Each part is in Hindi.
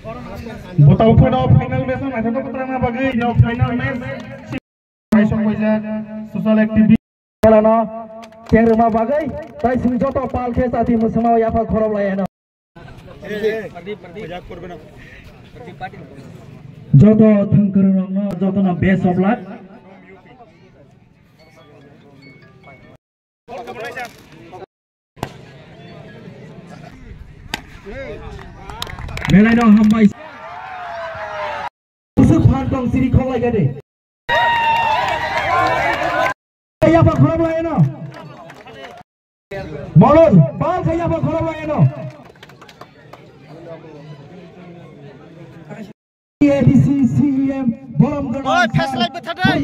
Botol final match na satu keterangan bagi final match. Kaisong Koisa social activity. Kalana yang rumah bagai, tapi sini joto pal kes ati musuh ya apa khorab layana. Joto thangkerana joto na best of luck. Melai dong hambai. Musuh pantang sini kau lagi deh. Ya apa khorab layana. Molor, pal saya apa khorab layana. ADCCM bolam oh flashlight betadai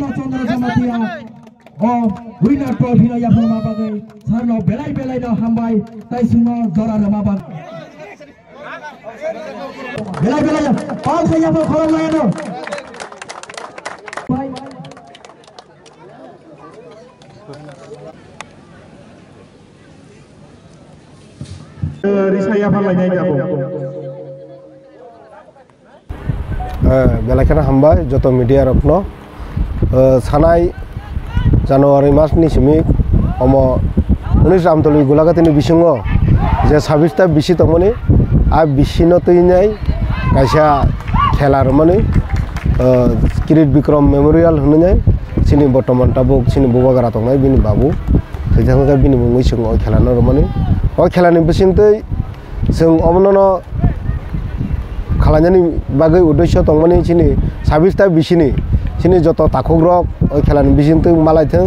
oh winner trophy na ya phama bagai sarno belai na hambai tai suno jora rama bag belai pal saya apa khorab layana. Risaya apa lagi aku? बेलाखना हामबाय जत मीडिया रखनो सानाय जानुवारी मास नि सिमिक अम 19 आमतली गुलागातिनि बिसिङो जे 26 ता बिसि तमनि आ बिसिनो तैनाय कायसा खेला रमनि किरीट विक्रम मेमोरियल होननाय सिनि बर्तमान ताबुक सिनि बबागारा तंनाय बिनि बाबु थैथांगा बिनि मुङै सिङो खेलानो रमनि ओ खेलानि बिसिंतै जों अमननो खालामनायनि बागै उद्देश्य दंमोन सिनि 26 ता बिसिनि सिनि जत ताखुग्रक ओइ खेलानि बिसिंतै मालायथों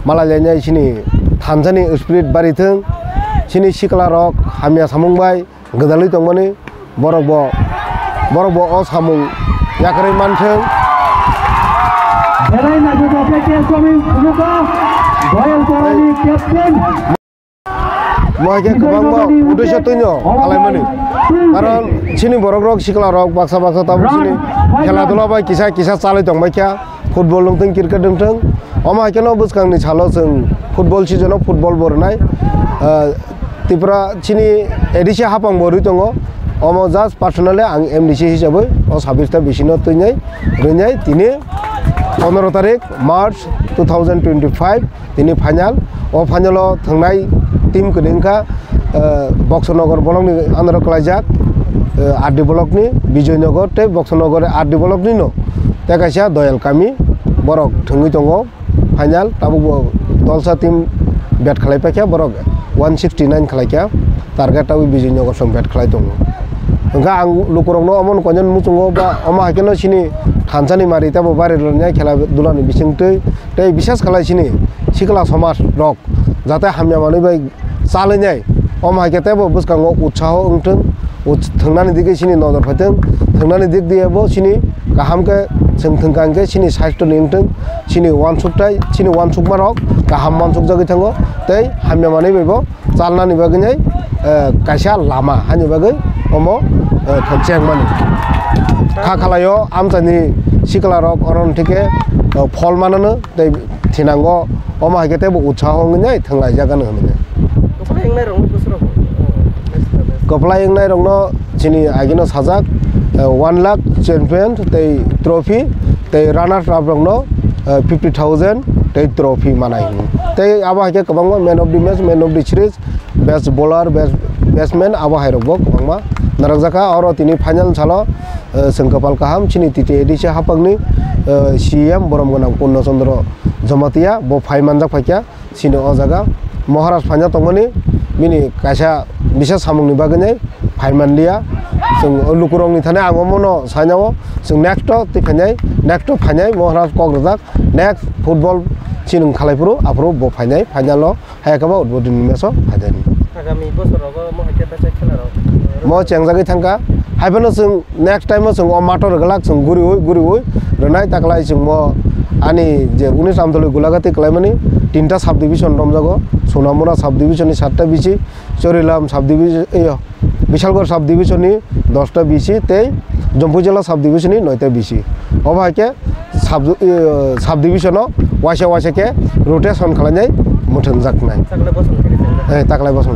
मालायलायनाय सिनि थानजानि स्पिरिट बारिथों सिनि सिकला रक हामिया सामुंबाय गोदालै दंमोन बरब अ सामुं याकरै मानथों बेलाय नागु बापे के स्वामी मुका रॉयल कोरानी कैप्टन महके गोबां उद्देश्य तैनो खालामनानै कारण सिनि बरग्रक सिकला रक बाक्सा ताबु सिनि खेला दुला बाय किसा चालै दंबाय क्या फुटबल दंथों क्रिकेट दंथों अमा केनो बुसखांनि सालो जों फुटबल सिजनाव फुटबल बरनाय त्रिपुरा सिनि एडिसि हापां बरि दङ अमा जास्ट पार्सनेलि आं एमडिसि हिसाबै अ 26 ता बिसिनो तैनाय रैनाय दिनै 15 तारिख मार्च 2025 दिनै फाइनाल अ फाइनालाव थांनाय टीम कनिंका बक्सनगर ब्लकनि आन्दाराव कलाइजाक आरडी ब्लकनि विजयनगर ते बक्सनगर आरडी ब्लकनि न तेकाइसा दयाल कामी बरक थंगै दङ फाइनाल ताबु दलसा टीम बेट खालायपाखिया बरक 169 खालायखिया टारगेट ताबु विजयनगर सं बेट खालाय दङ ओंखा आं लुकुरंनो अमन कनजन मुचुङो बा अमा हाकेनो सिनि थानसानि मारि ताबु बारि लरनाय खेला दुलानि बिसिंतै ते बिसेस खालायसिनि सिकला समाज रक जाते हामिया मानै बाय चालैनाय अमा हाकेतेबो बुसखाङो उत्साह ओंथों थांनानै दिगै सिनि नजर फैथों थांनानै दिग दियाबो सिनि गाहामके जों थोंखांके सिनि साइस्थ निंथों सिनि वानसुकथाय सिनि वानसुकमा रक गाहाम वानसुक जागै थाङो तै हामिया मानै बायबो चालनानि बागैनाय कायसा लामा हानि बागै अमो थचें माने खा खालायो आमचानि सिकला रक अरनथिके फल माननो तै थिनांगो अमा हाकेतेबो उत्साह होङै थांलाय जागानो होनो कपला एंनाय रंनो सिनि आगिनो साजाक 1 लाख चैंपियन तै ट्रॉफी तै रनर अप रंनो 50,000 तै ट्रॉफी मानाय तै आबा हाके कबांमा man of the match man of the series best bowler best batsman आबा हायरबो कबांमा नारजाका और तिनि फाइनल सालो संकपाल काहाम सिनि तिति एडिसि हापांनि सीएम बरमगोनां पूर्ण चंद्र जमातिया बो फाइमानजाक फाइया सिनि अ जागा महाराज फाइना तंगनि बिनि कायसा बिसा सामुंनि बागैनै फाइमानलिया जों लुकुरंनि थानाय आं मनो साइनाव जों नेक्स्ट फाइनाय महाराज कग्राजाक नेक्स्ट फुटबल सिनं खालायफोरु आफरो बो फाइनाल हायाकाबा उद्बोधननि मेचो फाइनाल आगामी बोसोरावबो महकेता खेलाराव म चेंजागै थांगा हायबनो जों नेक्स्ट टाइम जों माटर गलाक जों गुरि रनाय ताकलाय जों म आनी जे 19 आमतली गुलागाति कलायमानि 3टा सब डिविजन रमजागो सोनामुरा सब डिविजननि 7टा बिसि चोरिलाम सब डिविजन विशालगढ़ सब डिविजननि 10टा बिसि ते जम्पु जिल्ला सब डिविजननि 9टा बिसि अबाके सब डिविजनाव वासे के रोटेशन खालामनाय मुथों जाकनाय ताकलाय बसन